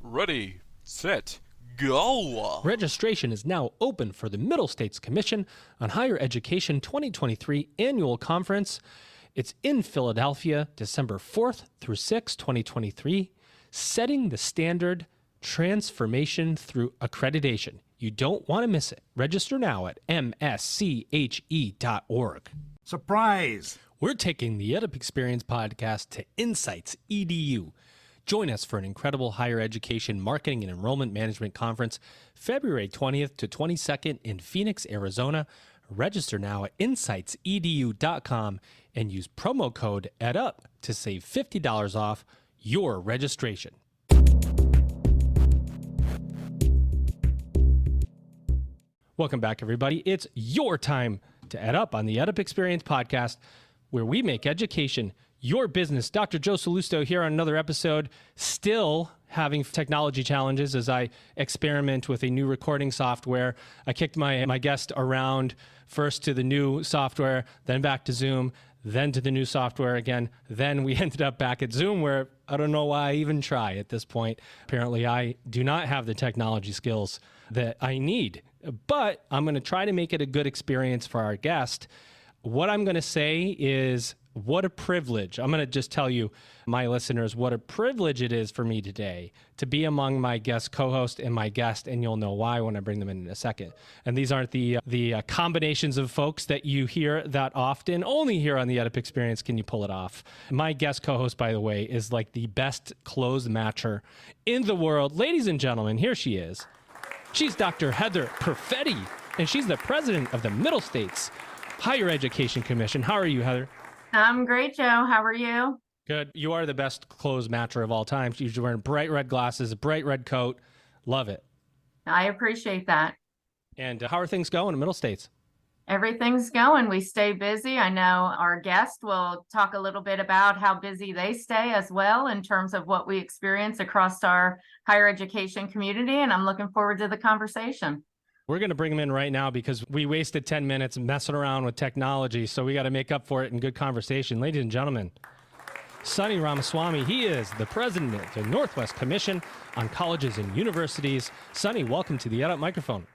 Ready, set, go! Registration is now open for the Middle States Commission on Higher Education 2023 Annual Conference. It's in Philadelphia, December 4th through 6th, 2023, setting the standard transformation through accreditation. You don't want to miss it. Register now at msche.org. Surprise! We're taking the EdUp Experience podcast to Insights EDU. Join us for an incredible higher education marketing and enrollment management conference, February 20th to 22nd in Phoenix, Arizona. Register now at insightsedu.com and use promo code EdUp to save $50 off your registration. Welcome back, everybody. It's your time to EdUp on the EdUp Experience podcast, where we make education your business. Dr. Joe Salusto here on another episode, still having technology challenges as I experiment with a new recording software. I kicked my guest around first to the new software, then back to Zoom, then to the new software again. Then we ended up back at Zoom, where I don't know why I even try at this point. Apparently, I do not have the technology skills that I need, but I'm going to try to make it a good experience for our guest. What I'm going to say is, what a privilege. I'm going to just tell you, my listeners, what a privilege it is for me today to be among my guest co-host and my guest, and you'll know why when I bring them in a second. And these aren't the combinations of folks that you hear that often. Only here on the EdUp Experience can you pull it off. My guest co-host, by the way, is like the best closed matcher in the world. Ladies and gentlemen, here she is. She's Dr. Heather Perfetti, and she's the president of the Middle States Higher Education Commission. How are you, Heather? I'm great, Joe. How are you? Good. You are the best closed matcher of all time. She's wearing bright red glasses, a bright red coat. Love it. I appreciate that. And how are things going in Middle States? Everything's going. We stay busy. I know our guest will talk a little bit about how busy they stay as well in terms of what we experience across our higher education community. And I'm looking forward to the conversation. We're going to bring him in right now because we wasted 10 minutes messing around with technology, so we got to make up for it in good conversation. Ladies and gentlemen, Sonny Ramaswamy, he is the president of the Northwest Commission on Colleges and Universities. Sonny, welcome to the EdUp microphone.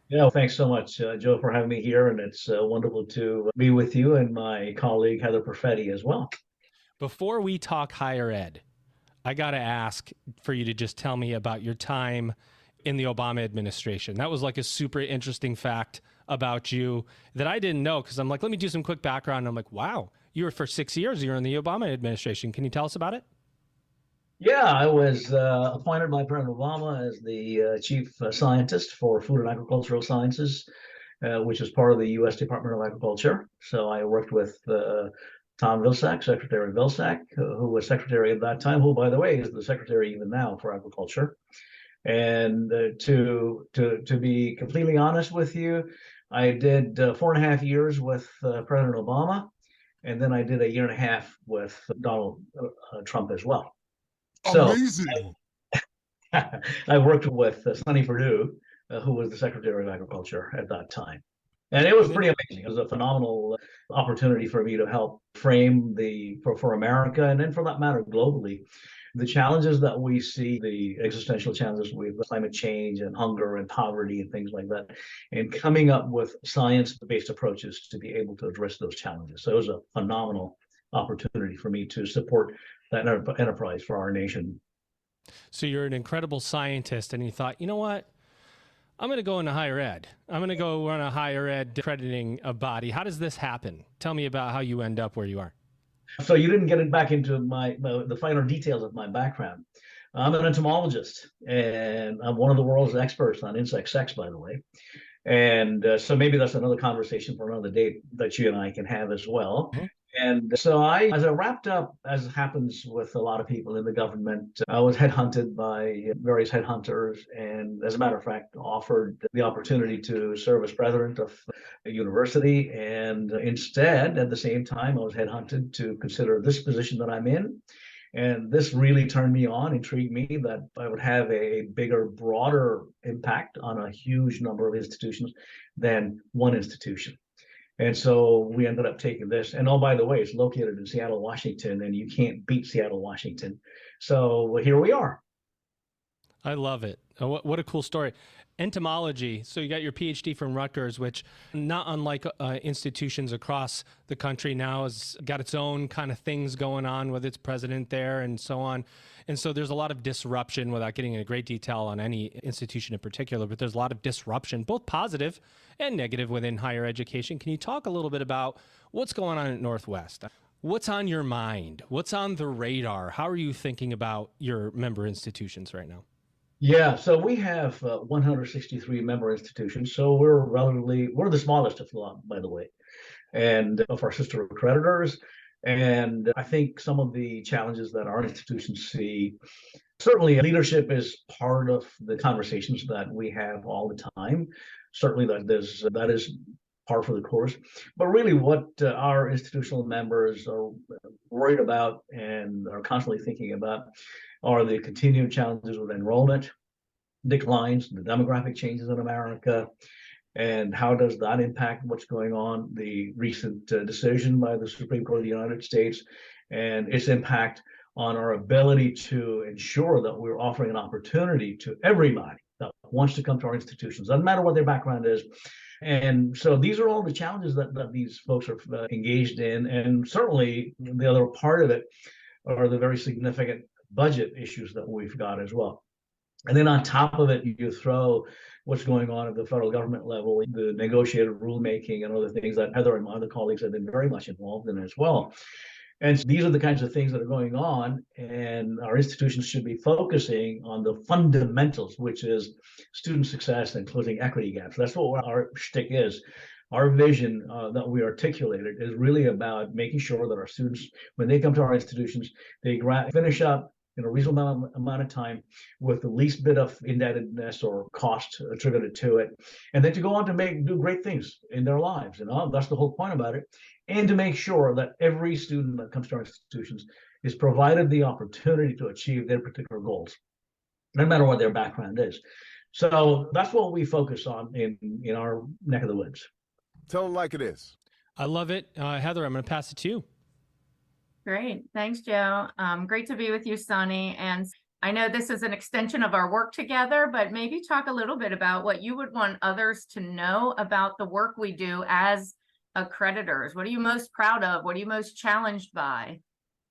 Yeah, thanks so much, Joe, for having me here, and it's wonderful to be with you and my colleague, Heather Perfetti, as well. Before we talk higher ed, I got to ask for you to just tell me about your time in the Obama administration. That was like a super interesting fact about you that I didn't know, because I'm like, let me do some quick background. And I'm like, wow, you were for 6 years, you were in the Obama administration. Can you tell us about it? Yeah, I was appointed by President Obama as the chief scientist for food and agricultural sciences, which is part of the U.S. Department of Agriculture. So I worked with Tom Vilsack, Secretary Vilsack, who was secretary at that time, who, by the way, is the secretary even now for agriculture. And to be completely honest with you, I did 4.5 years with President Obama, and then I did 1.5 years with Donald Trump as well. Amazing. So I worked with Sonny Perdue, who was the Secretary of Agriculture at that time. And it was pretty amazing. It was a phenomenal opportunity for me to help frame for America, and then for that matter, globally, the challenges that we see, the existential challenges with climate change and hunger and poverty and things like that, and coming up with science-based approaches to be able to address those challenges. So it was a phenomenal opportunity for me to support that enterprise for our nation. So you're an incredible scientist, and you thought, you know what? I'm going to go into higher ed. I'm going to go run a higher ed accrediting body. How does this happen? Tell me about how you end up where you are. So you didn't get it back into the finer details of my background. I'm an entomologist, and I'm one of the world's experts on insect sex, by the way. And so maybe that's another conversation for another date that you and I can have as well. Mm-hmm. And so as I wrapped up, as happens with a lot of people in the government, I was headhunted by various headhunters, and as a matter of fact, offered the opportunity to serve as president of a university. And instead, at the same time, I was headhunted to consider this position that I'm in. And this really turned me on, intrigued me that I would have a bigger, broader impact on a huge number of institutions than one institution. And so we ended up taking this. And oh, by the way, it's located in Seattle, Washington, and you can't beat Seattle, Washington. So here we are. I love it. What a cool story. Entomology. So you got your PhD from Rutgers, which not unlike institutions across the country now has got its own kind of things going on with its president there and so on. And so there's a lot of disruption without getting into great detail on any institution in particular, but there's a lot of disruption, both positive and negative within higher education. Can you talk a little bit about what's going on at Northwest? What's on your mind? What's on the radar? How are you thinking about your member institutions right now? Yeah, so we have 163 member institutions. So we're the smallest of the lot, by the way, and of our sister accreditors. And I think some of the challenges that our institutions see, certainly leadership is part of the conversations that we have all the time. Certainly that is par for the course. But really what our institutional members are worried about and are constantly thinking about are the continued challenges with enrollment declines, the demographic changes in America, and how does that impact what's going on, the recent decision by the Supreme Court of the United States and its impact on our ability to ensure that we're offering an opportunity to everybody that wants to come to our institutions, doesn't matter what their background is. And so these are all the challenges that these folks are engaged in. And certainly the other part of it are the very significant budget issues that we've got as well. And then on top of it, you throw what's going on at the federal government level, the negotiated rulemaking and other things that Heather and my other colleagues have been very much involved in as well. And so these are the kinds of things that are going on, and our institutions should be focusing on the fundamentals, which is student success and closing equity gaps. That's what our shtick is. Our vision that we articulated is really about making sure that our students, when they come to our institutions, they finish up in a reasonable amount of time with the least bit of indebtedness or cost attributed to it, and then to go on to do great things in their lives. That's the whole point about it. And to make sure that every student that comes to our institutions is provided the opportunity to achieve their particular goals, no matter what their background is. So that's what we focus on in our neck of the woods. Tell them like it is. I love it. Heather, I'm going to pass it to you. Great. Thanks, Joe. Great to be with you, Sonny. And I know this is an extension of our work together, but maybe talk a little bit about what you would want others to know about the work we do as accreditors. What are you most proud of? What are you most challenged by?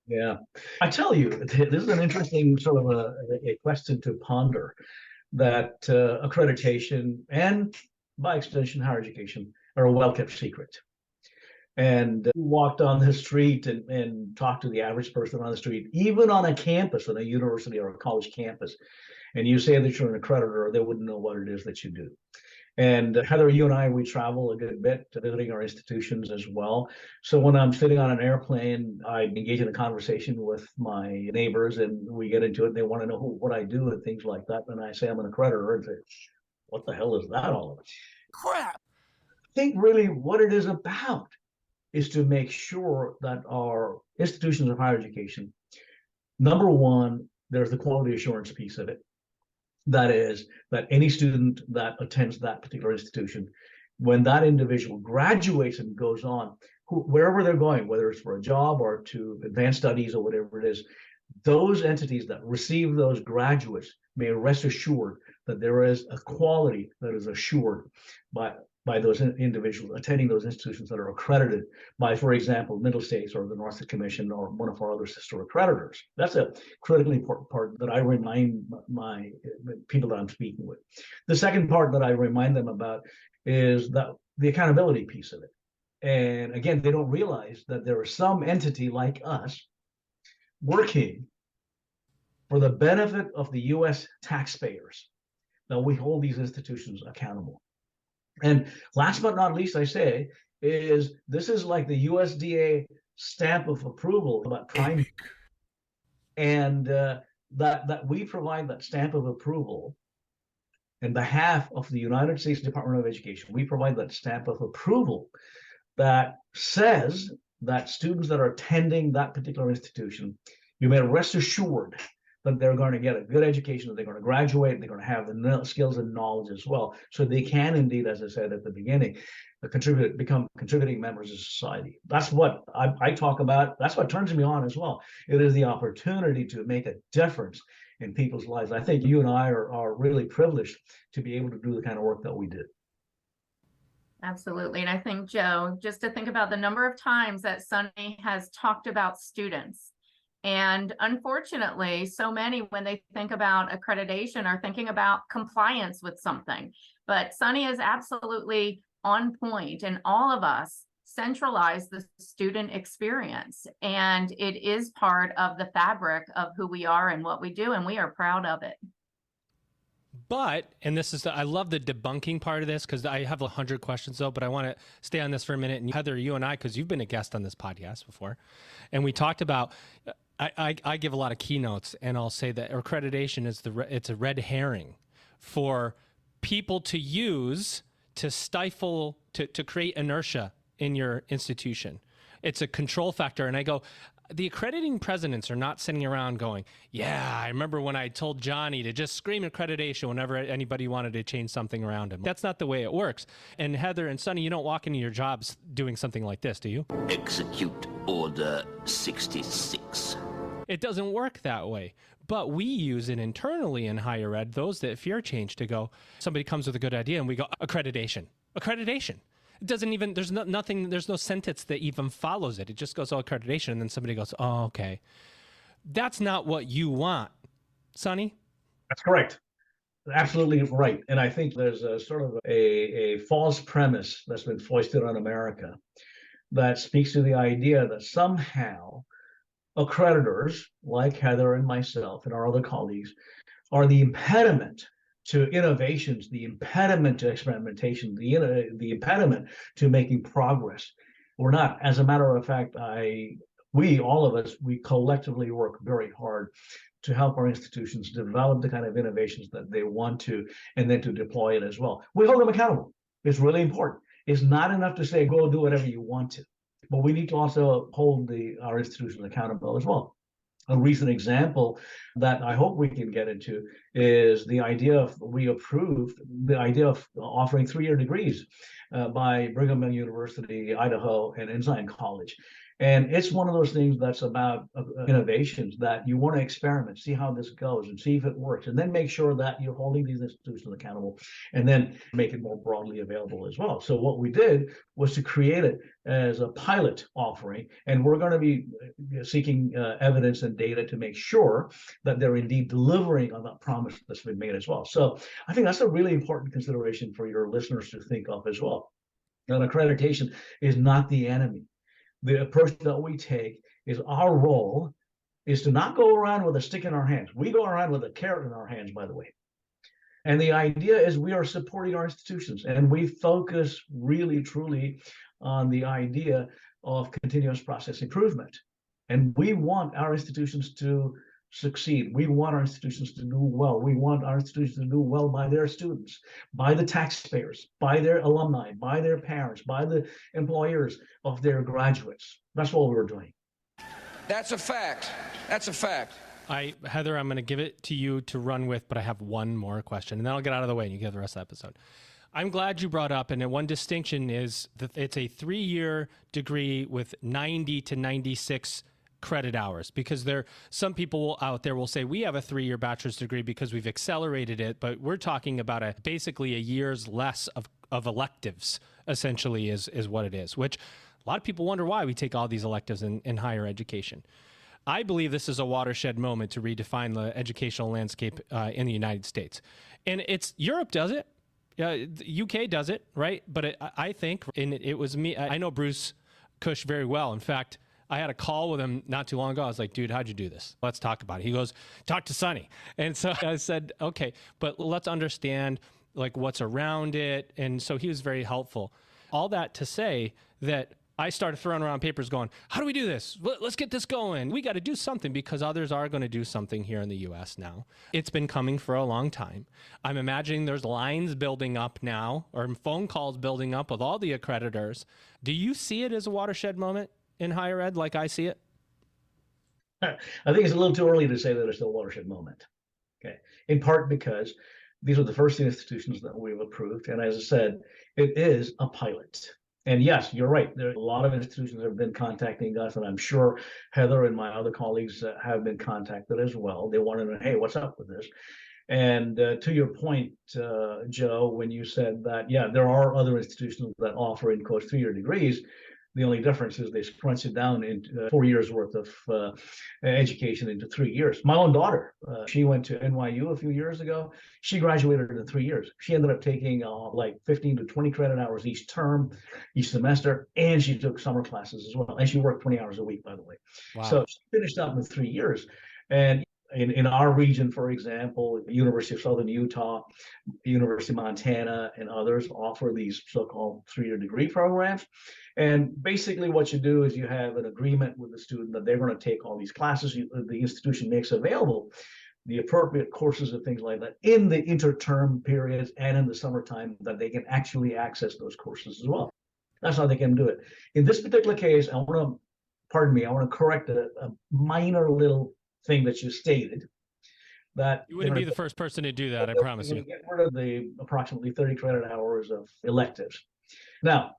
Yeah, I tell you, this is an interesting sort of a question to ponder, that accreditation and by extension higher education are a well-kept secret. And walked on the street and talked to the average person on the street, even on a campus, on a university or a college campus, and you say that you're an accreditor, they wouldn't know what it is that you do. And Heather, you and I, we travel a good bit visiting our institutions as well. So when I'm sitting on an airplane, I engage in a conversation with my neighbors and we get into it. They want to know what I do and things like that. And I say I'm an accreditor and say, what the hell is that all about? Crap. I think really what it is about is to make sure that our institutions of higher education, number one, there's the quality assurance piece of it. That is, that any student that attends that particular institution, when that individual graduates and goes on, wherever they're going, whether it's for a job or to advanced studies or whatever it is, those entities that receive those graduates may rest assured that there is a quality that is assured by those individuals attending those institutions that are accredited by, for example, Middle States or the North Commission or one of our other sister accreditors. That's a critically important part that I remind my people that I'm speaking with. The second part that I remind them about is that the accountability piece of it. And again, they don't realize that there is some entity like us working for the benefit of the U.S. taxpayers that we hold these institutions accountable. And last but not least, I say, is this is like the USDA stamp of approval about prime, and that we provide that stamp of approval in behalf of the United States Department of Education. We provide that stamp of approval that says that students that are attending that particular institution, you may rest assured that they're going to get a good education, that they're going to graduate, they're going to have the skills and knowledge as well. So they can indeed, as I said at the beginning, become contributing members of society. That's what I talk about. That's what turns me on as well. It is the opportunity to make a difference in people's lives. I think you and I are really privileged to be able to do the kind of work that we did. Absolutely. And I think, Joe, just to think about the number of times that Sonny has talked about students. And unfortunately, so many, when they think about accreditation, are thinking about compliance with something. But Sonny is absolutely on point, and all of us centralize the student experience. And it is part of the fabric of who we are and what we do, and we are proud of it. But, and this is, I love the debunking part of this, because I have 100 questions though, but I want to stay on this for a minute. And Heather, you and I, because you've been a guest on this podcast before, and we talked about, I give a lot of keynotes, and I'll say that accreditation is it's a red herring for people to use to stifle, to create inertia in your institution. It's a control factor. And I go, the accrediting presidents are not sitting around going, yeah, I remember when I told Johnny to just scream accreditation whenever anybody wanted to change something around him. That's not the way it works. And Heather and Sonny, you don't walk into your jobs doing something like this, do you? Execute Order 66. It doesn't work that way. But we use it internally in higher ed, those that fear change, to go, somebody comes with a good idea and we go, accreditation. It doesn't even, there's nothing, there's no sentence that even follows it. It just goes, oh, accreditation. And then somebody goes, oh, okay. That's not what you want. Sonny? That's correct. Absolutely right. And I think there's a sort of a false premise that's been foisted on America that speaks to the idea that somehow accreditors like Heather and myself and our other colleagues are the impediment to innovations, the impediment to experimentation, the impediment to making progress. We're not. As a matter of fact, all of us, we collectively work very hard to help our institutions develop the kind of innovations that they want to, and then to deploy it as well. We hold them accountable. It's really important. It's not enough to say, go do whatever you want to, but we need to also hold our institutions accountable as well. A recent example that I hope we can get into is the idea of, we approved the idea of offering 3-year degrees by Brigham Young University, Idaho, and Ensign College. And it's one of those things that's about innovations that you want to experiment, see how this goes and see if it works, and then make sure that you're holding these institutions accountable, and then make it more broadly available as well. So what we did was to create it as a pilot offering, and we're going to be seeking evidence and data to make sure that they're indeed delivering on that promise that's been made as well. So I think that's a really important consideration for your listeners to think of as well. Now, accreditation is not the enemy. The approach that we take is, our role is to not go around with a stick in our hands. We go around with a carrot in our hands, by the way. And the idea is we are supporting our institutions, and we focus really, truly on the idea of continuous process improvement. And we want our institutions to succeed. We want our institutions to do well. We want our institutions to do well by their students, by the taxpayers, by their alumni, by their parents, by the employers of their graduates. That's what we're doing. That's a fact. That's a fact. Heather, I'm going to give it to you to run with, but I have one more question, and then I'll get out of the way and you get the rest of the episode. I'm glad you brought up, and one distinction is that it's a 3-year degree with 90 to 96 credit hours, because some people out there will say we have a 3-year bachelor's degree because we've accelerated it, but we're talking about basically a year's less of electives, essentially, is what it is, which a lot of people wonder why we take all these electives in higher education. I believe this is a watershed moment to redefine the educational landscape in the United States. And Europe does it. The UK does it, right? But I think, and it was me, I know Bruce Cush very well. In fact, I had a call with him not too long ago. I was like, dude, how'd you do this? Let's talk about it. He goes, talk to Sonny. And so I said, okay, but let's understand like what's around it. And so he was very helpful. All that to say that I started throwing around papers going, how do we do this? Let's get this going. We got to do something, because others are going to do something here in the US now. It's been coming for a long time. I'm imagining there's lines building up now, or phone calls building up with all the accreditors. Do you see it as a watershed moment in higher ed like I see it? I think it's a little too early to say that it's a watershed moment. Okay, in part because these are the first institutions that we've approved. And as I said, it is a pilot. And yes, you're right. There are a lot of institutions have been contacting us, and I'm sure Heather and my other colleagues have been contacted as well. They want to know, hey, what's up with this? And to your point, Joe, when you said that, yeah, there are other institutions that offer in quotes 3-year degrees. The only difference is they crunch it down into 4 years worth of education into 3 years. My own daughter, she went to NYU a few years ago. She graduated in 3 years. She ended up taking like 15 to 20 credit hours each term, each semester, and she took summer classes as well. And she worked 20 hours a week, by the way. Wow. So she finished up in 3 years. And in our region, for example, University of Southern Utah, University of Montana, and others offer these so-called 3-year degree programs. And basically what you do is you have an agreement with the student that they're going to take all these classes. The institution makes available the appropriate courses and things like that in the interterm periods and in the summertime that they can actually access those courses as well. That's how they can do it. In this particular case, I want to correct a minor little thing that you stated. That you wouldn't be the first person to do that, I promise you. Get rid of the approximately 30 credit hours of electives. Now,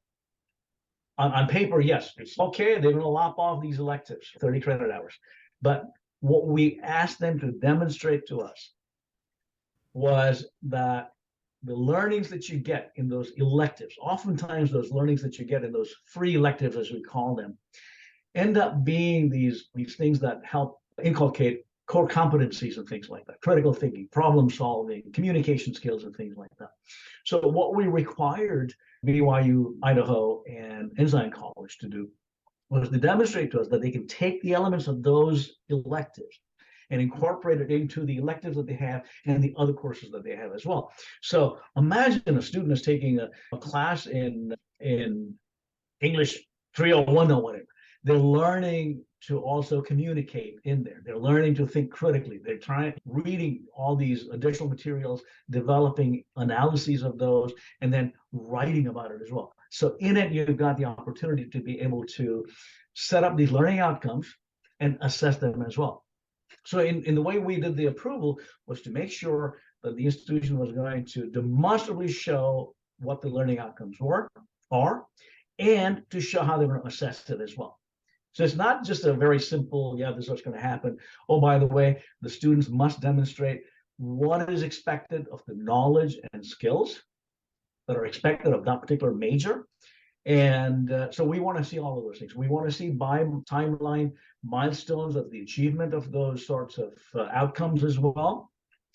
on paper, yes, it's okay. They're going to lop off these electives, 30 credit hours. But what we asked them to demonstrate to us was that the learnings that you get in those electives, oftentimes those learnings that you get in those free electives, as we call them, end up being these things that help inculcate core competencies and things like that, critical thinking, problem solving, communication skills, and things like that. So what we required BYU, Idaho, and Ensign College to do was to demonstrate to us that they can take the elements of those electives and incorporate it into the electives that they have and the other courses that they have as well. So imagine a student is taking a class in English 301 or whatever. They're learning to also communicate in there. They're learning to think critically. They're reading all these additional materials, developing analyses of those, and then writing about it as well. So in it, you've got the opportunity to be able to set up these learning outcomes and assess them as well. So in the way we did the approval was to make sure that the institution was going to demonstrably show what the learning outcomes are, and to show how they're going to assess it as well. So it's not just a very simple, yeah, this is what's going to happen. Oh, by the way, the students must demonstrate what is expected of the knowledge and skills that are expected of that particular major. And so we want to see all of those things. We want to see by timeline milestones of the achievement of those sorts of outcomes as well,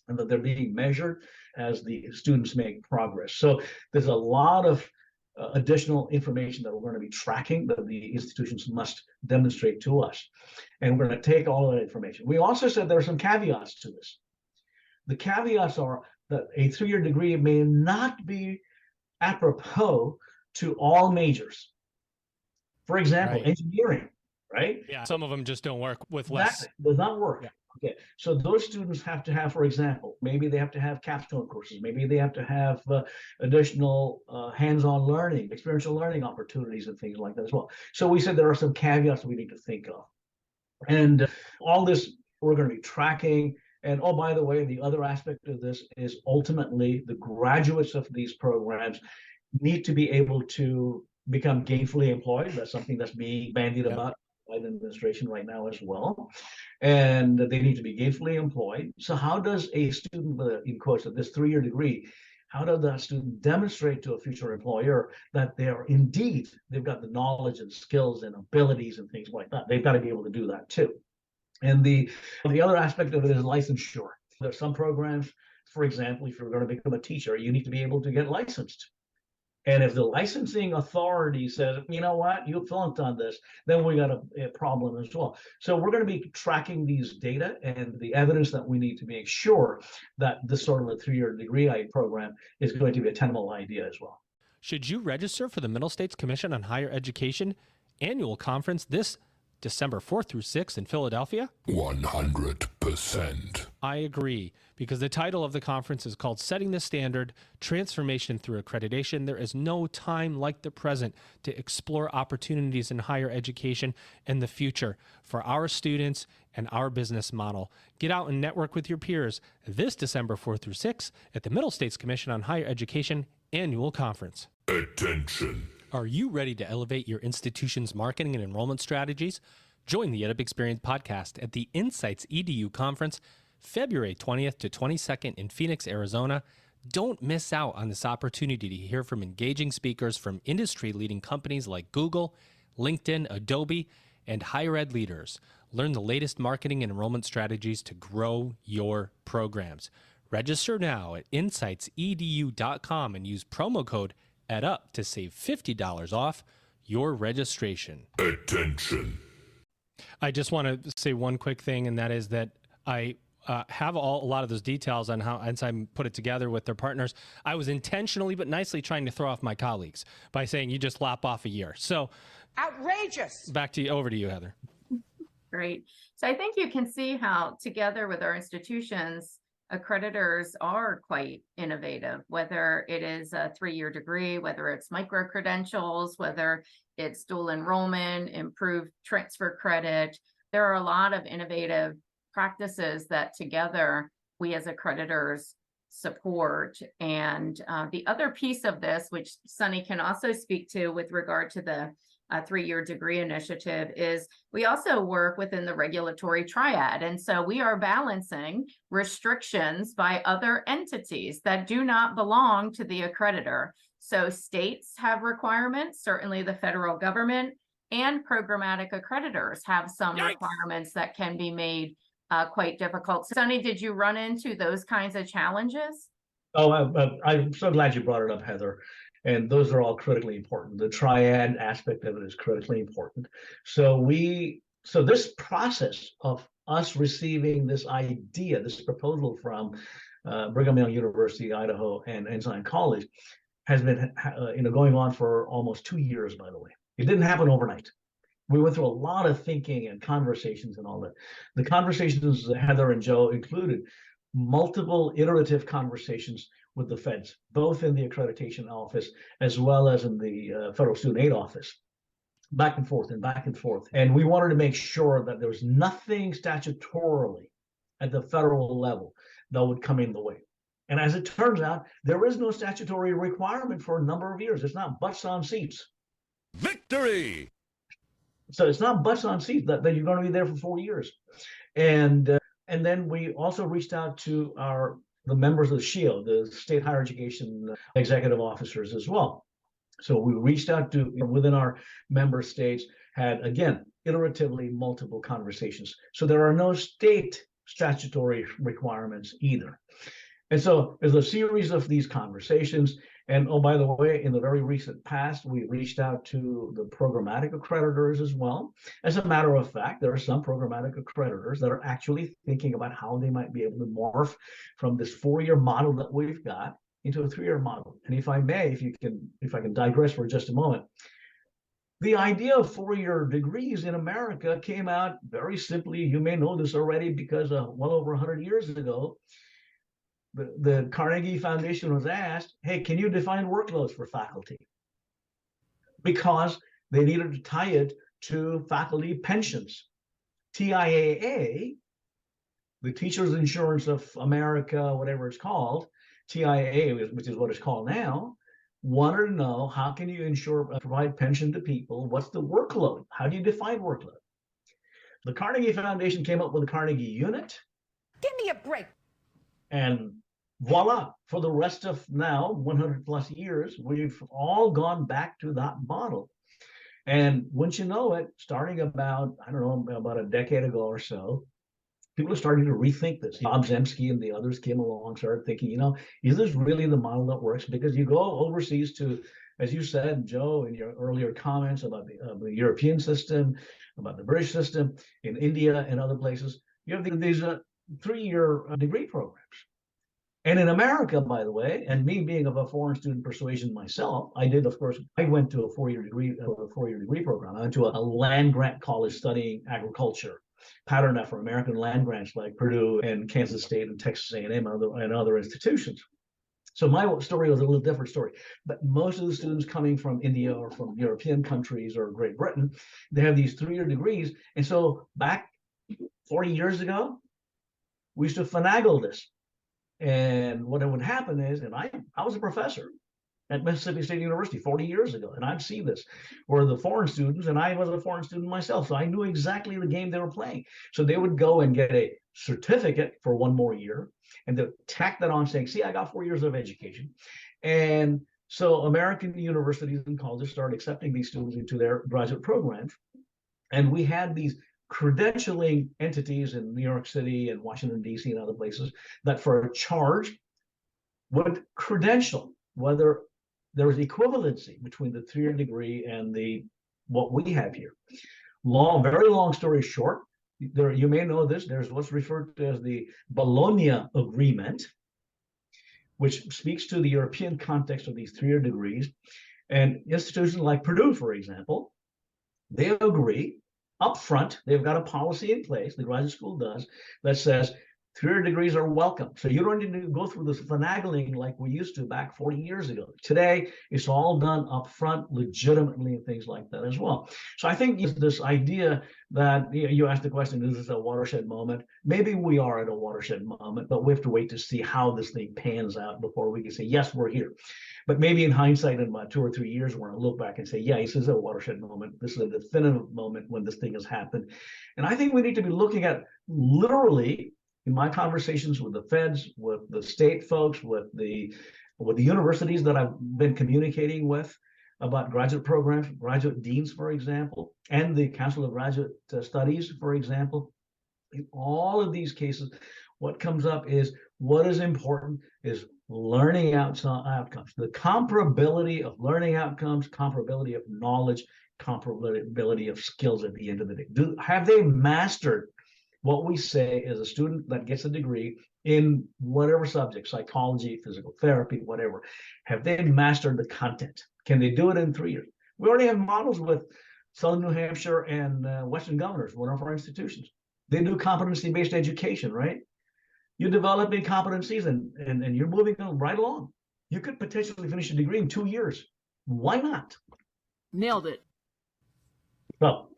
and that they're being measured as the students make progress. So there's a lot of additional information that we're going to be tracking that the institutions must demonstrate to us. And we're going to take all of that information. We also said there are some caveats to this. The caveats are that a 3-year degree may not be apropos to all majors. For example, engineering, right? Yeah, some of them just don't work with less. That does not work. Yeah. Okay, so those students have to have, for example, maybe they have to have capstone courses, maybe they have to have additional hands-on learning, experiential learning opportunities and things like that as well. So we said there are some caveats we need to think of. And all this we're going to be tracking. And oh, by the way, the other aspect of this is ultimately the graduates of these programs need to be able to become gainfully employed. That's something that's being bandied about by the administration right now as well. And they need to be gainfully employed. So how does a student, in quotes, of this 3-year degree, how does that student demonstrate to a future employer that they're indeed, they've got the knowledge and skills and abilities and things like that? They've got to be able to do that too. And the other aspect of it is licensure. There's some programs, for example, if you're going to become a teacher, you need to be able to get licensed. And if the licensing authority says, you know what, you flunked on this, then we got a problem as well. So we're going to be tracking these data and the evidence that we need to make sure that this sort of a 3-year degree program is going to be a tenable idea as well. Should you register for the Middle States Commission on Higher Education annual conference this December 4th through 6th in Philadelphia? 100%. I agree, because the title of the conference is called Setting the Standard, Transformation Through Accreditation. There is no time like the present to explore opportunities in higher education and the future for our students and our business model. Get out and network with your peers this December 4th through 6th at the Middle States Commission on Higher Education annual conference. Attention. Are you ready to elevate your institution's marketing and enrollment strategies? Join the EdUp Experience podcast at the Insights EDU conference, February 20th to 22nd in Phoenix, Arizona. Don't miss out on this opportunity to hear from engaging speakers from industry-leading companies like Google, LinkedIn, Adobe, and higher ed leaders. Learn the latest marketing and enrollment strategies to grow your programs. Register now at insightsedu.com and use promo code EdUp to save $50 off your registration. Attention. I just want to say one quick thing, and that is that I have a lot of those details on how Ensign put it together with their partners. I was intentionally but nicely trying to throw off my colleagues by saying you just lap off a year. So outrageous. Over to you, Heather. Great. So I think you can see how together with our institutions, accreditors are quite innovative, whether it is a 3-year degree, whether it's micro-credentials, whether it's dual enrollment, improved transfer credit. There are a lot of innovative practices that together we as accreditors support. And the other piece of this, which Sonny can also speak to with regard to the 3-year degree initiative, is we also work within the regulatory triad. And so we are balancing restrictions by other entities that do not belong to the accreditor. So states have requirements, certainly the federal government, and programmatic accreditors have some requirements that can be made quite difficult. Sonny, did you run into those kinds of challenges? Oh, I'm so glad you brought it up, Heather. And those are all critically important. The triad aspect of it is critically important. So this process of us receiving this idea, this proposal from Brigham Young University, Idaho, and Ensign College has been going on for almost 2 years, by the way. It didn't happen overnight. We went through a lot of thinking and conversations and all that. The conversations that Heather and Joe included multiple iterative conversations with the feds, both in the accreditation office as well as in the federal student aid office, back and forth and back and forth. And we wanted to make sure that there was nothing statutorily at the federal level that would come in the way. And as it turns out, there is no statutory requirement for a number of years. It's not butts on seats. Victory! So it's not butts on seats that you're going to be there for 4 years. And then we also reached out to the members of the SHIO, the State Higher Education Executive Officers as well. So we reached out to, within our member states, had, again, iteratively multiple conversations. So there are no state statutory requirements either. And so there's a series of these conversations. And oh, by the way, in the very recent past, we reached out to the programmatic accreditors as well. As a matter of fact, there are some programmatic accreditors that are actually thinking about how they might be able to morph from this 4-year model that we've got into a 3-year model. And if I may, if I can digress for just a moment, the idea of 4-year degrees in America came out very simply. You may know this already because well over 100 years ago, the Carnegie Foundation was asked, hey, can you define workloads for faculty? Because they needed to tie it to faculty pensions. TIAA, the Teachers Insurance of America, whatever it's called, TIAA, which is what it's called now, wanted to know, how can you provide pension to people? What's the workload? How do you define workload? The Carnegie Foundation came up with a Carnegie unit. Give me a break. And voila, for the rest of now 100 plus years, we've all gone back to that model. And once you know it, starting about a decade ago or so, people are starting to rethink this. Bob Zemsky and the others came along, started thinking, is this really the model that works? Because you go overseas to, as you said, Joe, in your earlier comments about the European system, about the British system, in India and other places, you have these 3-year degree programs. And in America, by the way, and me being of a foreign student persuasion myself, I went to a 4-year degree program. I went to a land grant college studying agriculture, patterned after American land grants like Purdue and Kansas State and Texas A&M and other institutions. So my story was a little different story. But most of the students coming from India or from European countries or Great Britain, they have these 3-year degrees. And so back 40 years ago, we used to finagle this. And what would happen is, and I was a professor, at Mississippi State University 40 years ago. And I've seen this where the foreign students, and I was a foreign student myself, so I knew exactly the game they were playing. So they would go and get a certificate for one more year and they'd tack that on saying, see, I got 4 years of education. And so American universities and colleges started accepting these students into their graduate programs. And we had these credentialing entities in New York City and Washington, D.C. and other places that for a charge would credential whether there was equivalency between the 3-year degree and what we have here. Very long story short, you may know this, there's what's referred to as the Bologna Agreement, which speaks to the European context of these 3-year degrees. And institutions like Purdue, for example, they agree up front, they've got a policy in place, the graduate school does, that says 3-year degrees are welcome. So you don't need to go through this finagling like we used to back 40 years ago. Today, it's all done up front, legitimately, and things like that as well. So I think this idea that you asked the question, is this a watershed moment? Maybe we are at a watershed moment, but we have to wait to see how this thing pans out before we can say, yes, we're here. But maybe in hindsight, in about 2 or 3 years, we're going to look back and say, yeah, this is a watershed moment. This is a definitive moment when this thing has happened. And I think we need to be looking at literally, in my conversations with the feds, with the state folks, with the universities that I've been communicating with about graduate programs, graduate deans, for example, and the Council of Graduate Studies, for example, in all of these cases, what comes up is what is important is learning outcomes, the comparability of learning outcomes, comparability of knowledge, comparability of skills at the end of the day. Have they mastered what we say is a student that gets a degree in whatever subject, psychology, physical therapy, whatever, have they mastered the content? Can they do it in 3 years? We already have models with Southern New Hampshire and Western Governors, one of our institutions. They do competency-based education, right? You develop competencies and you're moving right along. You could potentially finish a degree in 2 years. Why not? Nailed it. Well,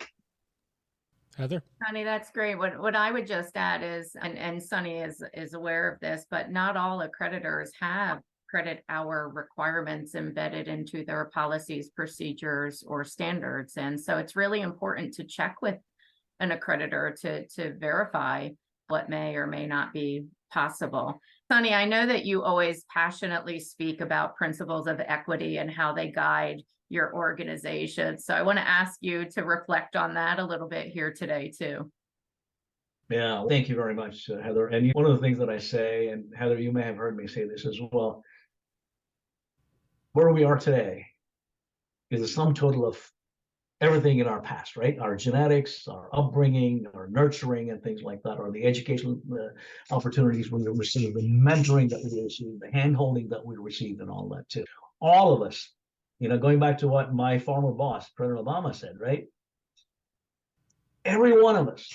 Heather? Sonny, that's great. What I would just add is, and Sonny is aware of this, but not all accreditors have credit hour requirements embedded into their policies, procedures, or standards. And so it's really important to check with an accreditor to verify what may or may not be possible. Sonny, I know that you always passionately speak about principles of equity and how they guide your organization. So I want to ask you to reflect on that a little bit here today too. Yeah, thank you very much, Heather. And one of the things that I say, and Heather, you may have heard me say this as well, where we are today is a sum total of everything in our past, right? Our genetics, our upbringing, our nurturing, and things like that, or the educational opportunities we received, the mentoring that we received, the hand-holding that we received, and all that too. All of us, going back to what my former boss, President Obama, said, right? Every one of us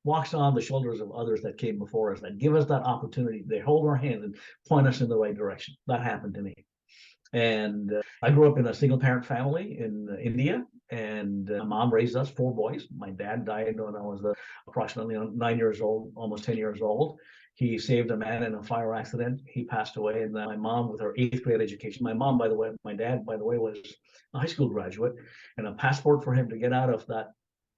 walks on the shoulders of others that came before us, that give us that opportunity. They hold our hand and point us in the right direction. That happened to me. And I grew up in a single parent family in India, and my mom raised us 4 boys. My dad died when I was approximately 9 years old, almost 10 years old. He saved a man in a fire accident. He passed away. And then my mom, with her 8th grade education, my dad, by the way, was a high school graduate, and a passport for him to get out of that,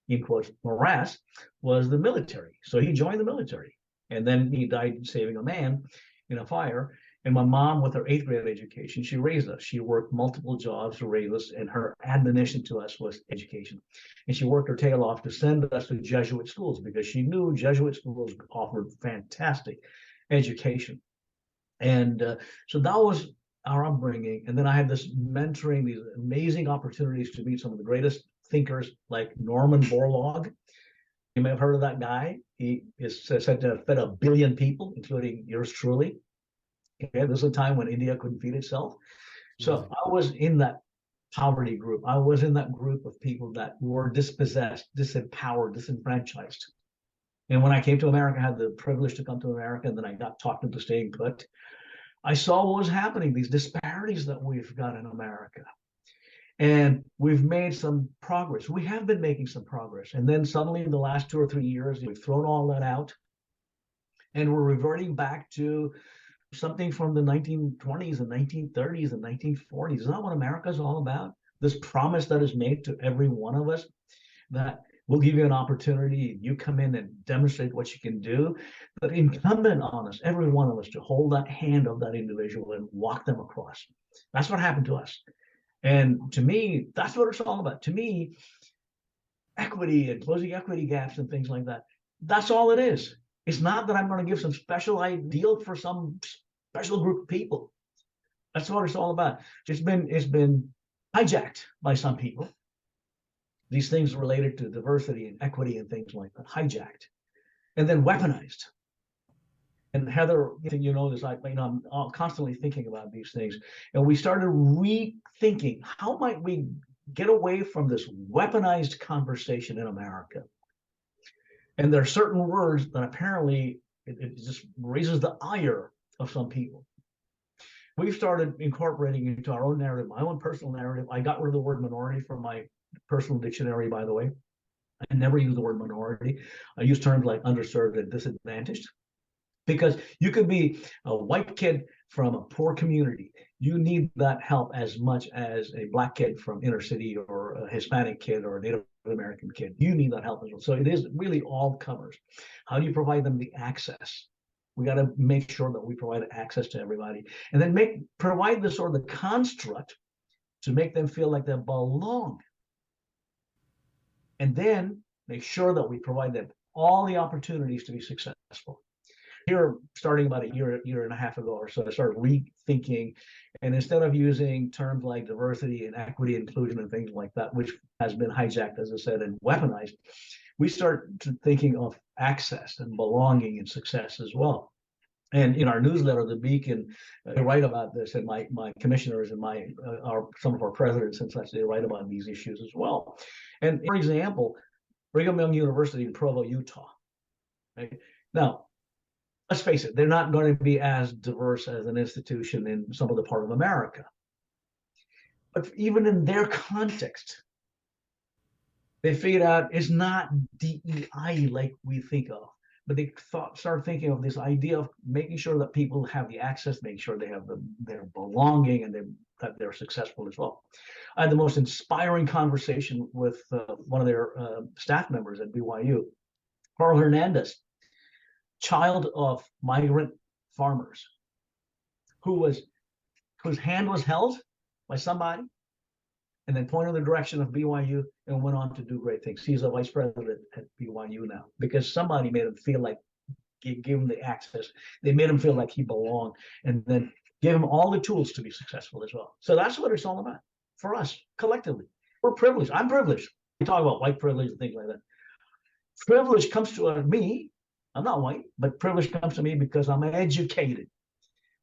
in quotes, morass was the military. So he joined the military, and then he died saving a man in a fire. And my mom, with her 8th grade education, she raised us. She worked multiple jobs to raise us, and her admonition to us was education. And she worked her tail off to send us to Jesuit schools because she knew Jesuit schools offered fantastic education. And so that was our upbringing. And then I had this mentoring, these amazing opportunities to meet some of the greatest thinkers like Norman Borlaug. You may have heard of that guy. He is said to have fed 1 billion people, including yours truly. Okay, this is a time when India couldn't feed itself. So I was in that poverty group. I was in that group of people that were dispossessed, disempowered, disenfranchised. And when I came to America, I had the privilege to come to America, and then I got talked into staying put. I saw what was happening, these disparities that we've got in America. And we've made some progress. We have been making some progress. And then suddenly in the last 2 or 3 years, we've thrown all that out. And we're reverting back to something from the 1920s and 1930s and 1940s. Isn't that what America is all about? This promise that is made to every one of us that we'll give you an opportunity, you come in and demonstrate what you can do, but incumbent on us, every one of us, to hold that hand of that individual and walk them across. That's what happened to us. And to me, that's what it's all about. To me, equity and closing equity gaps and things like that, that's all it is. It's not that I'm going to give some special ideal for some special group of people. That's what it's all about. It's been hijacked by some people. These things related to diversity and equity and things like that, hijacked, and then weaponized. And Heather, you know this, I'm constantly thinking about these things. And we started rethinking, how might we get away from this weaponized conversation in America? And there are certain words that apparently it just raises the ire of some people. We've started incorporating into our own narrative, my own personal narrative. I got rid of the word minority from my personal dictionary, by the way. I never use the word minority. I use terms like underserved and disadvantaged, because you could be a white kid from a poor community. You need that help as much as a black kid from inner city, or a Hispanic kid, or a Native American kid. You need that help as well. So it is really all covers. How do you provide them the access? We got to make sure that we provide access to everybody, and then provide the sort of the construct to make them feel like they belong. And then make sure that we provide them all the opportunities to be successful. Here, starting about a year and a half ago or so, I started rethinking, and instead of using terms like diversity and equity, inclusion, and things like that, which has been hijacked, as I said, and weaponized, we start thinking of access and belonging and success as well. And in our newsletter, The Beacon, they write about this, and my commissioners and some of our presidents and such, they write about these issues as well. And for example, Brigham Young University in Provo, Utah. Right? Now, let's face it, they're not going to be as diverse as an institution in some other part of America. But even in their context, they figured out it's not DEI like we think of, but they started thinking of this idea of making sure that people have the access, making sure they have their belonging, and that they're successful as well. I had the most inspiring conversation with one of their staff members at BYU, Carl Hernandez, child of migrant farmers, whose hand was held by somebody and then pointed in the direction of BYU and went on to do great things. He's a vice president at BYU now because somebody made him feel like, gave him the access. They made him feel like he belonged, and then gave him all the tools to be successful as well. So that's what it's all about for us collectively. We're privileged. I'm privileged. We talk about white privilege and things like that. Privilege comes to me. I'm not white, but privilege comes to me because I'm educated,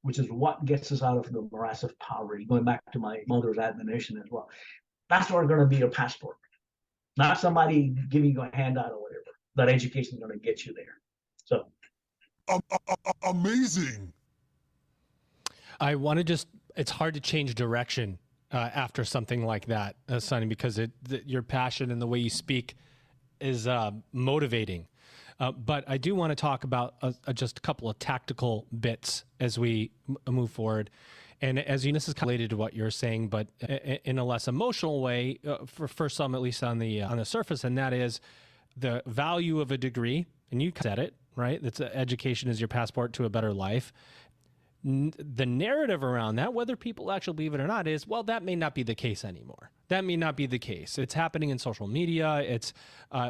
which is what gets us out of the morass of poverty, going back to my mother's admonition as well. That's what's going to be your passport, not somebody giving you a handout or whatever. That education is going to get you there. So amazing. I want to it's hard to change direction after something like that, Sonny, because your passion and the way you speak is motivating. But I do want to talk about just a couple of tactical bits as we move forward. And as you know, this is related to what you're saying, but in a less emotional way, for some, at least on the surface, and that is the value of a degree. And you said it, right? That's education is your passport to a better life. The narrative around that, whether people actually believe it or not, is, well, that may not be the case anymore. That may not be the case. It's happening in social media.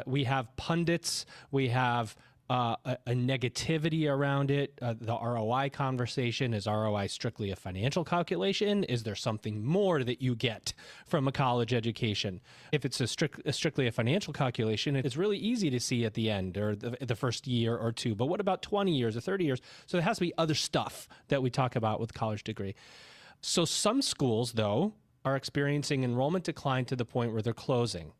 We have pundits. We have a negativity around it. The ROI conversation, is ROI strictly a financial calculation? Is there something more that you get from a college education? If it's strictly a financial calculation, it's really easy to see at the end or the first year or two. But what about 20 years or 30 years? So there has to be other stuff that we talk about with college degree. So some schools, though, are experiencing enrollment decline to the point where they're closing.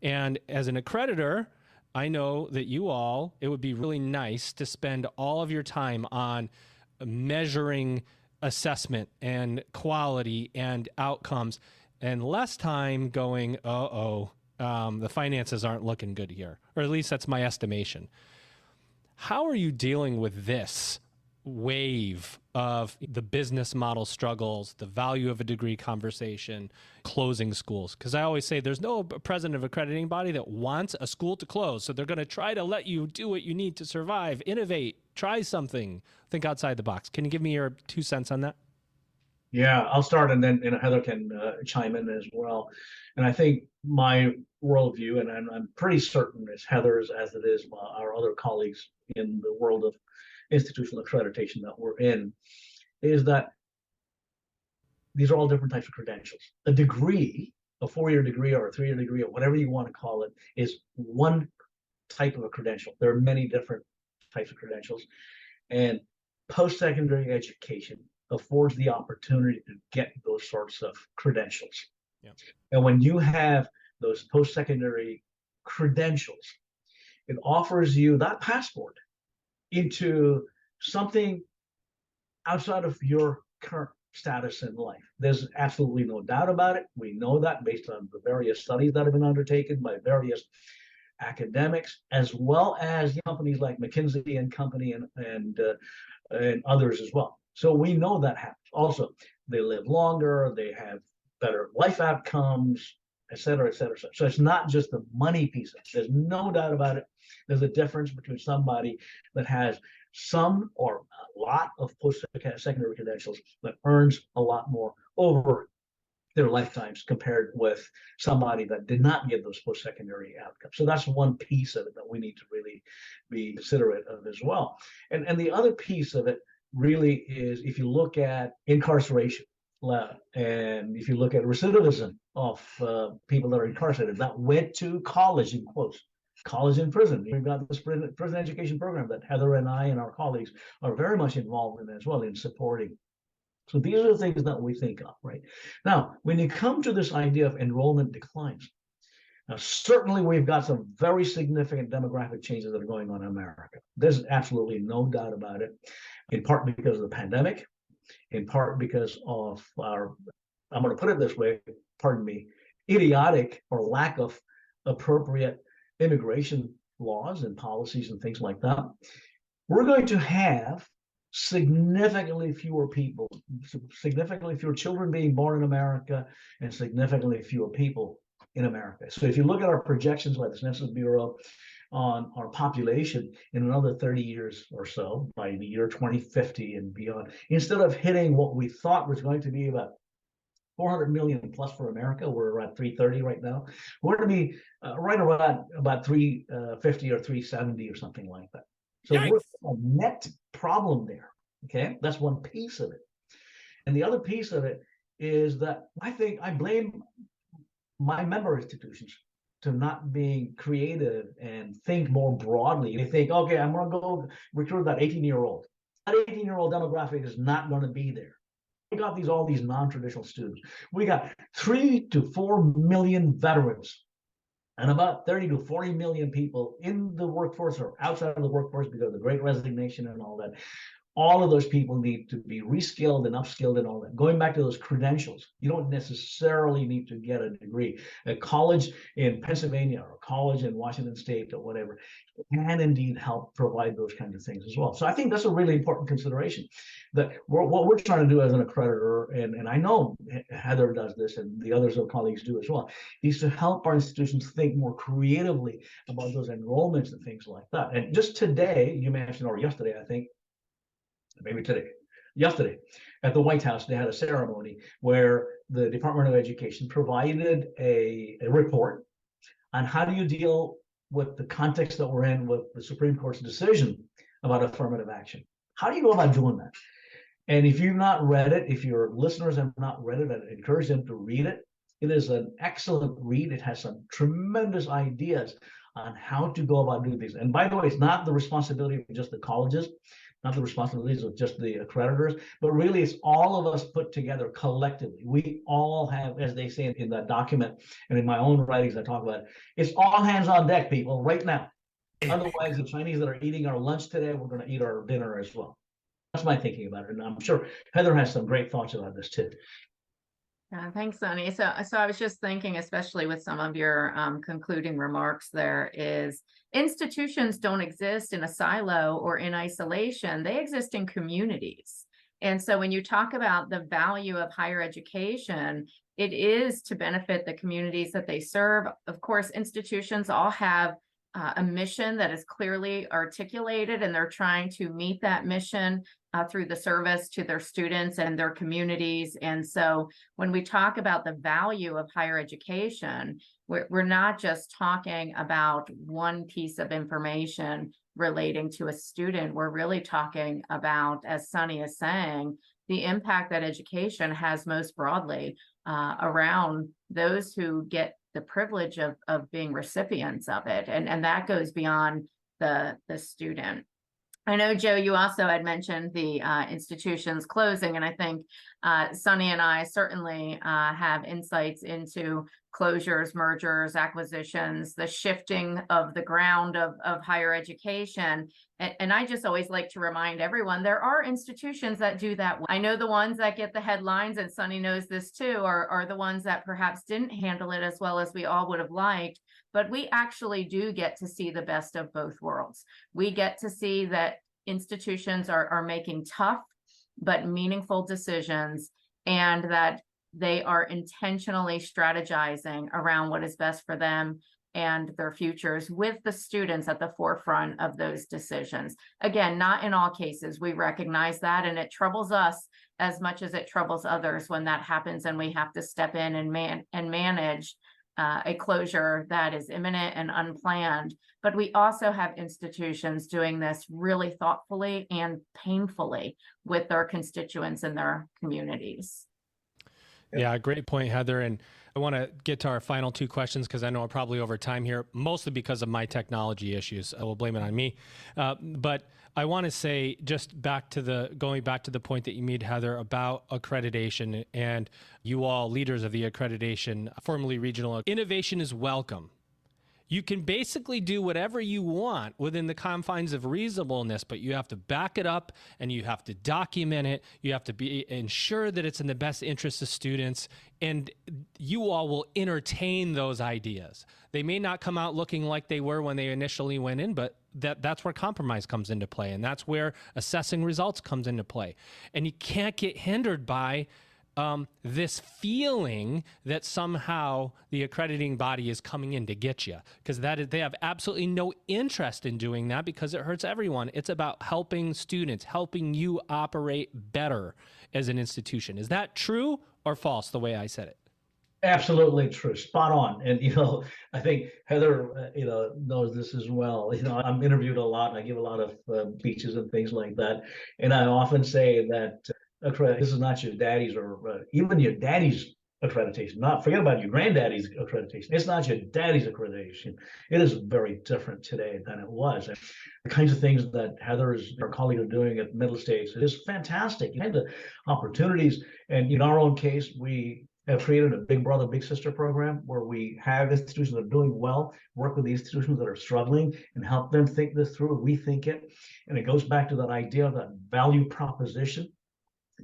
And as an accreditor, I know that it would be really nice to spend all of your time on measuring assessment and quality and outcomes, and less time going, the finances aren't looking good here, or at least that's my estimation. How are you dealing with this wave of the business model struggles, the value of a degree conversation, closing schools. Because I always say there's no president of accrediting body that wants a school to close. So they're going to try to let you do what you need to survive, innovate, try something, think outside the box. Can you give me your 2 cents on that? Yeah, I'll start, and then Heather can chime in as well. And I think my worldview, and I'm pretty certain it's Heather's as it is our other colleagues in the world of institutional accreditation that we're in, is that these are all different types of credentials. A degree, a 4-year degree or a 3-year degree or whatever you want to call it, is one type of a credential. There are many different types of credentials. And post-secondary education affords the opportunity to get those sorts of credentials. Yeah. And when you have those post-secondary credentials, it offers you that passport into something outside of your current status in life. There's absolutely no doubt about it. We know that based on the various studies that have been undertaken by various academics, as well as companies like McKinsey and Company and others as well. So we know that happens. Also, they live longer, they have better life outcomes, et cetera, et cetera, et cetera. So it's not just the money piece of it. There's no doubt about it. There's a difference between somebody that has some or a lot of post-secondary credentials that earns a lot more over their lifetimes compared with somebody that did not get those post-secondary outcomes. So that's one piece of it that we need to really be considerate of as well. And the other piece of it really is, if you look at incarceration, and if you look at recidivism of people that are incarcerated that went to college, in quotes, college and prison. We've got this prison education program that Heather and I and our colleagues are very much involved in as well, in supporting. So these are the things that we think of, right? Now, when you come to this idea of enrollment declines, now certainly we've got some very significant demographic changes that are going on in America. There's absolutely no doubt about it, in part because of the pandemic, in part because of our, I'm going to put it this way, pardon me, idiotic or lack of appropriate immigration laws and policies and things like that. We're going to have significantly fewer people, significantly fewer children being born in America, and significantly fewer people in America. So if you look at our projections by the Census Bureau on our population in another 30 years or so, by the year 2050 and beyond, instead of hitting what we thought was going to be about 400 million plus for America, we're around 330 right now. We're going to be right around about 350 or 370 or something like that. So we're a net problem there. Okay, that's one piece of it. And the other piece of it is that I blame my member institutions to not being creative and think more broadly. They think, okay, I'm going to go recruit that 18-year-old. That 18-year-old demographic is not going to be there. We got all these non-traditional students. We got 3 to 4 million veterans and about 30 to 40 million people in the workforce or outside of the workforce because of the Great Resignation and all that. All of those people need to be reskilled and upskilled and all that. Going back to those credentials, you don't necessarily need to get a degree. A college in Pennsylvania or a college in Washington State or whatever can indeed help provide those kinds of things as well. So I think that's a really important consideration, that what we're trying to do as an accreditor, and I know Heather does this and the others of colleagues do as well, is to help our institutions think more creatively about those enrollments and things like that. And just today, you mentioned, or yesterday, I think, maybe yesterday, at the White House, they had a ceremony where the Department of Education provided a report on how do you deal with the context that we're in with the Supreme Court's decision about affirmative action. How do you go about doing that? And if you've not read it, if your listeners have not read it, I encourage them to read it. It is an excellent read. It has some tremendous ideas on how to go about doing things. And by the way, it's not the responsibility of just the colleges, not the responsibilities of just the accreditors, but really it's all of us put together collectively. We all have, as they say in that document, and in my own writings I talk about it, it's all hands on deck, people, right now. Otherwise, the Chinese that are eating our lunch today, we're going to eat our dinner as well. That's my thinking about it. And I'm sure Heather has some great thoughts about this too. Thanks, Sonny. So I was just thinking, especially with some of your concluding remarks there, is institutions don't exist in a silo or in isolation. They exist in communities. And so when you talk about the value of higher education, it is to benefit the communities that they serve. Of course, institutions all have a mission that is clearly articulated, and they're trying to meet that mission through the service to their students and their communities. And so when we talk about the value of higher education, we're not just talking about one piece of information relating to a student. We're really talking about, as Sonny is saying, the impact that education has most broadly around those who get the privilege of being recipients of it. And that goes beyond the student. I know, Joe, you also had mentioned the institutions closing, and I think Sonny and I certainly have insights into closures, mergers, acquisitions, the shifting of the ground of higher education. And I just always like to remind everyone, there are institutions that do that. I know the ones that get the headlines, and Sonny knows this too, are the ones that perhaps didn't handle it as well as we all would have liked. But we actually do get to see the best of both worlds. We get to see that institutions are making tough but meaningful decisions, and that they are intentionally strategizing around what is best for them and their futures, with the students at the forefront of those decisions. Again, not in all cases, we recognize that, and it troubles us as much as it troubles others when that happens and we have to step in and manage a closure that is imminent and unplanned. But we also have institutions doing this really thoughtfully and painfully with their constituents and their communities. Yeah, great point, Heather. And I want to get to our final two questions because I know I'm probably over time here, mostly because of my technology issues. I will blame it on me. But I want to say, just going back to the point that you made, Heather, about accreditation, and you all leaders of the accreditation, formerly regional, innovation is welcome. You can basically do whatever you want within the confines of reasonableness, but you have to back it up and you have to document it. You have to ensure that it's in the best interest of students, and you all will entertain those ideas. They may not come out looking like they were when they initially went in, but that's where compromise comes into play, and that's where assessing results comes into play. And you can't get hindered by this feeling that somehow the accrediting body is coming in to get you, because they have absolutely no interest in doing that, because it hurts everyone. It's about helping students, helping you operate better as an institution. Is that true or false, the way I said it? Absolutely true, spot on. And I think Heather knows this as well. I'm interviewed a lot and I give a lot of speeches and things like that, and I often say that this is not your daddy's or even your daddy's accreditation. Forget about your granddaddy's accreditation. It's not your daddy's accreditation. It is very different today than it was. And the kinds of things that Heather's, our colleague, are doing at Middle States is fantastic. You have the opportunities, and in our own case, we have created a big brother, big sister program where we have institutions that are doing well, work with the institutions that are struggling and help them think this through, rethink it. And it goes back to that idea of that value proposition,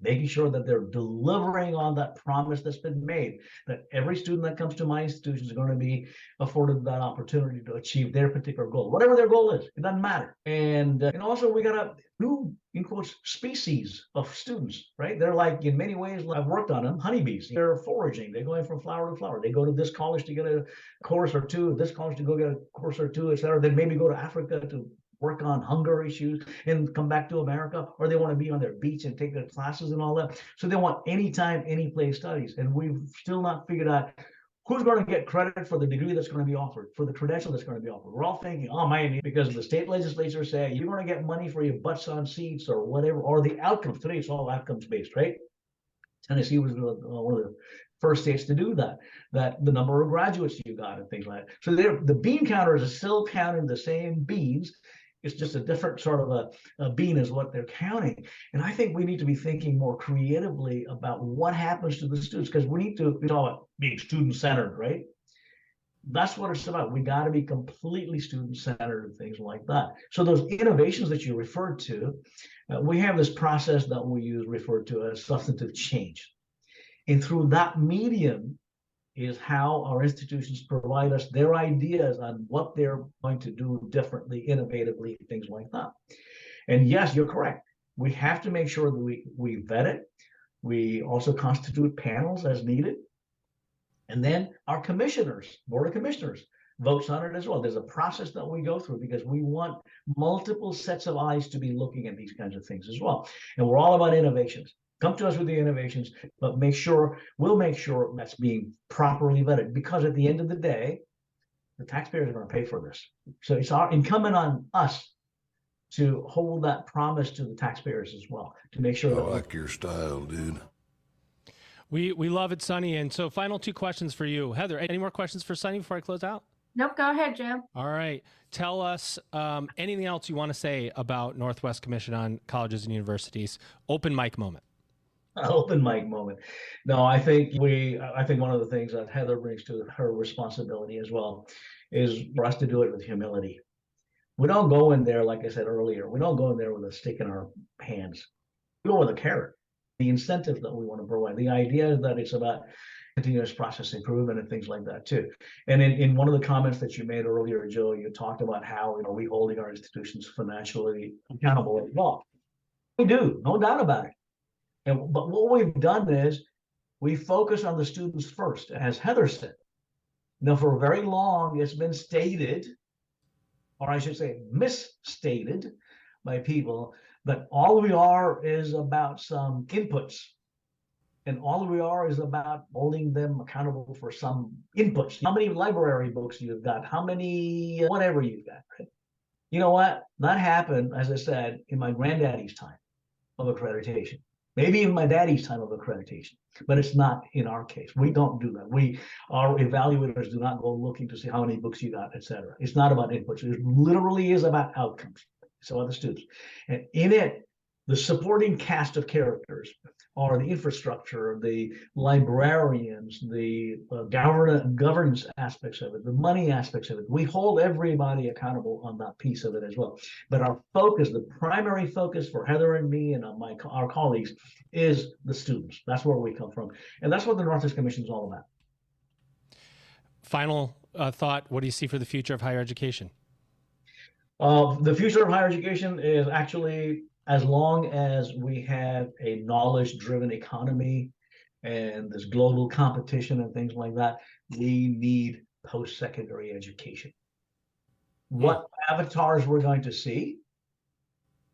making sure that they're delivering on that promise that's been made, that every student that comes to my institution is going to be afforded that opportunity to achieve their particular goal, whatever their goal is. It doesn't matter. And also we got a new, in quotes, species of students, right? They're like, in many ways, I've worked on them, honeybees. They're foraging. They're going from flower to flower. They go to this college to get a course or two, this college to go get a course or two, et cetera. Then maybe go to Africa to work on hunger issues and come back to America, or they want to be on their beach and take their classes and all that. So they want anytime, any place studies. And we've still not figured out who's going to get credit for the degree that's going to be offered, for the credential that's going to be offered. We're all thinking, oh man, because the state legislature say you're going to get money for your butts on seats or whatever, or the outcomes. Today it's all outcomes based, right? Tennessee was one of the first states to do that the number of graduates you got and things like that. So the bean counters are still counting the same beans. It's just a different sort of a bean is what they're counting. And I think we need to be thinking more creatively about what happens to the students, because we talk about being student-centered, right? That's what it's about. We got to be completely student-centered and things like that. So those innovations that you referred to, we have this process that we use referred to as substantive change. And through that medium is how our institutions provide us their ideas on what they're going to do differently, innovatively, things like that. And yes, you're correct. we have to make sure that we vet it. We also constitute panels as needed. And then our commissioners, board of commissioners, votes on it as well. There's a process that we go through because we want multiple sets of eyes to be looking at these kinds of things as well. And we're all about innovations. Come to us with the innovations, but we'll make sure that's being properly vetted, because at the end of the day, the taxpayers are going to pay for this. So it's incumbent on us to hold that promise to the taxpayers as well, to make sure I that like your style, dude. We love it, Sonny. And so final two questions for you. Heather, any more questions for Sonny before I close out? Nope, go ahead, Jim. All right. Tell us anything else you want to say about Northwest Commission on Colleges and Universities. Open mic moment. Open mic moment. No, I think one of the things that Heather brings to her responsibility as well is for us to do it with humility. We don't go in there, like I said earlier, we don't go in there with a stick in our hands. We go with a carrot. The incentive that we want to provide, the idea that it's about continuous process improvement and things like that too. And in one of the comments that you made earlier, Joe, you talked about how we holding our institutions financially accountable as well. We do, no doubt about it. But what we've done is we focus on the students first, as Heather said. Now, for very long, it's been stated, or I should say misstated by people, that all we are is about some inputs. And all we are is about holding them accountable for some inputs. How many library books you've got, how many whatever you've got. Right? You know what? That happened, as I said, in my granddaddy's time of accreditation. Maybe even my daddy's time of accreditation, but it's not in our case. We don't do that. Our evaluators do not go looking to see how many books you got, et cetera. It's not about inputs. It literally is about outcomes. So are the students. And in it, the supporting cast of characters are the infrastructure, the librarians, the governance aspects of it, the money aspects of it. We hold everybody accountable on that piece of it as well. But our focus, the primary focus for Heather and me and our colleagues, is the students. That's where we come from. And that's what the Northwest Commission is all about. Final thought, what do you see for the future of higher education? The future of higher education is actually, as long as we have a knowledge-driven economy and this global competition and things like that, we need post-secondary education. What avatars we're going to see,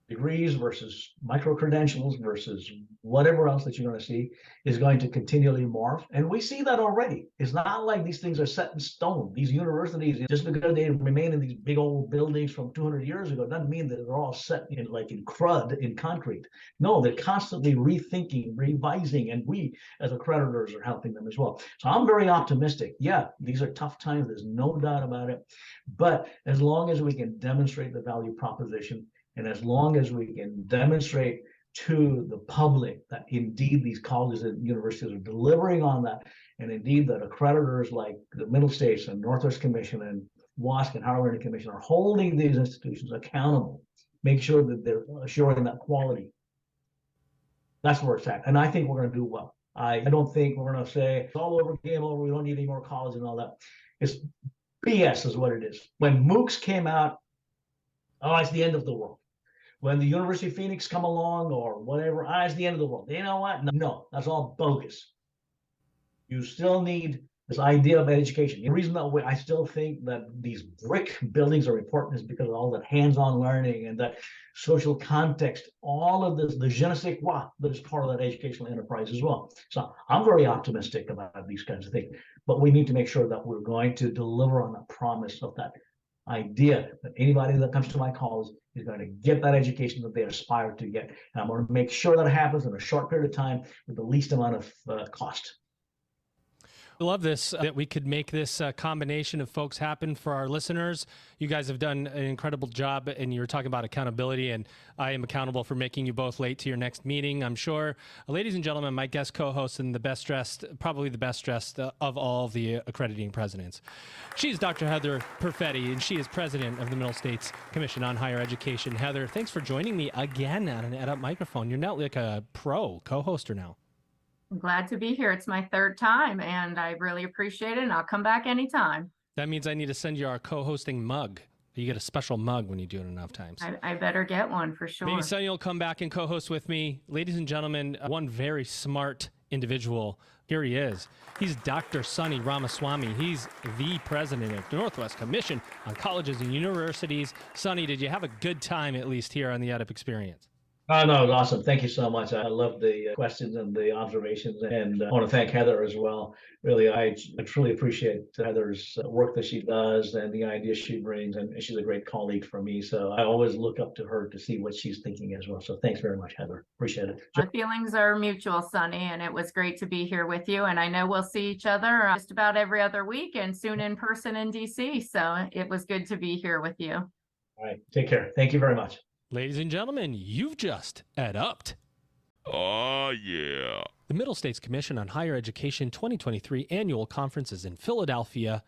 degrees versus micro-credentials versus whatever else that you're going to see, is going to continually morph. And we see that already. It's not like these things are set in stone. These universities, just because they remain in these big old buildings from 200 years ago, doesn't mean that they're all set in crud, in concrete. No, they're constantly rethinking, revising, and we as accreditors are helping them as well. So I'm very optimistic. Yeah, these are tough times. There's no doubt about it. But as long as we can demonstrate the value proposition, and as long as we can demonstrate to the public that indeed these colleges and universities are delivering on that, and indeed that accreditors like the Middle States and Northwest Commission and WASC and Higher Learning Commission are holding these institutions accountable, make sure that they're assuring that quality. That's where it's at. And I think we're going to do well. I don't think we're going to say it's all over, game over, we don't need any more college and all that. It's BS is what it is. When MOOCs came out, oh, it's the end of the world. When the University of Phoenix come along or whatever, it's the end of the world. You know what? No, that's all bogus. You still need this idea of education. The reason that I still think that these brick buildings are important is because of all that hands-on learning and that social context, all of this, the je ne sais quoi that is part of that educational enterprise as well. So I'm very optimistic about these kinds of things, but we need to make sure that we're going to deliver on the promise of that idea that anybody that comes to my college is going to get that education that they aspire to get. And I'm going to make sure that happens in a short period of time with the least amount of cost. I love this, that we could make this combination of folks happen for our listeners. You guys have done an incredible job, and you were talking about accountability, and I am accountable for making you both late to your next meeting, I'm sure. Ladies and gentlemen, my guest co-host and the best dressed, probably the best dressed of all the accrediting presidents. She's Dr. Heather Perfetti, and she is president of the Middle States Commission on Higher Education. Heather, thanks for joining me again on an EdUp microphone. You're now like a pro co-hoster now. I'm glad to be here. It's my third time, and I really appreciate it, and I'll come back anytime. That means I need to send you our co-hosting mug. You get a special mug when you do it enough times. I better get one for sure. Maybe Sonny will come back and co-host with me. Ladies and gentlemen, one very smart individual. Here he is. He's Dr. Sonny Ramaswamy. He's the president of Northwest Commission on Colleges and Universities. Sonny, did you have a good time at least here on the EdUp Experience? Oh, no, it was awesome. Thank you so much. I love the questions and the observations, and I want to thank Heather as well. Really, I truly appreciate Heather's work that she does and the ideas she brings, and she's a great colleague for me. So I always look up to her to see what she's thinking as well. So thanks very much, Heather. Appreciate it. My feelings are mutual, Sonny, and it was great to be here with you. And I know we'll see each other just about every other week and soon in person in DC. So it was good to be here with you. All right. Take care. Thank you very much. Ladies and gentlemen, you've just EdUp'd. Oh, yeah. The Middle States Commission on Higher Education 2023 Annual Conference is in Philadelphia,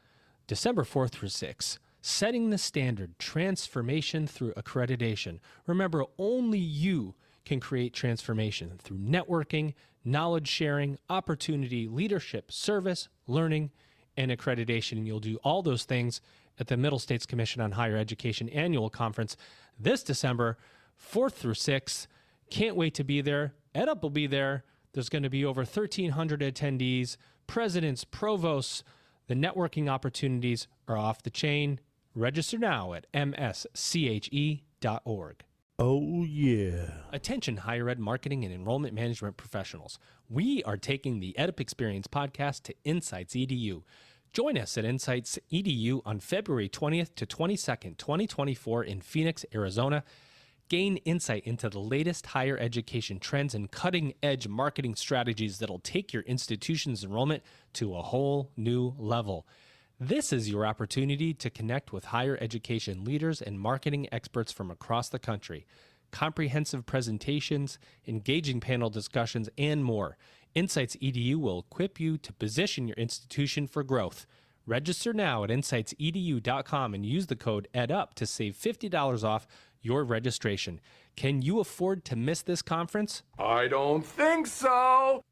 December 4th through 6th. Setting the standard, transformation through accreditation. Remember, only you can create transformation through networking, knowledge sharing, opportunity, leadership, service, learning, and accreditation. And you'll do all those things at the Middle States Commission on Higher Education Annual Conference this December 4th through 6th. Can't wait to be there. EdUp will be there. There's going to be over 1,300 attendees, presidents, provosts. The networking opportunities are off the chain. Register now at msche.org. Oh, yeah. Attention higher ed marketing and enrollment management professionals. We are taking the EdUp Experience podcast to Insights EDU. Join us at Insights EDU on February 20th to 22nd, 2024 in Phoenix, Arizona. Gain insight into the latest higher education trends and cutting-edge marketing strategies that'll take your institution's enrollment to a whole new level. This is your opportunity to connect with higher education leaders and marketing experts from across the country. Comprehensive presentations, engaging panel discussions, and more. Insights EDU will equip you to position your institution for growth. Register now at insightsedu.com and use the code EdUp to save $50 off your registration. Can you afford to miss this conference? I don't think so.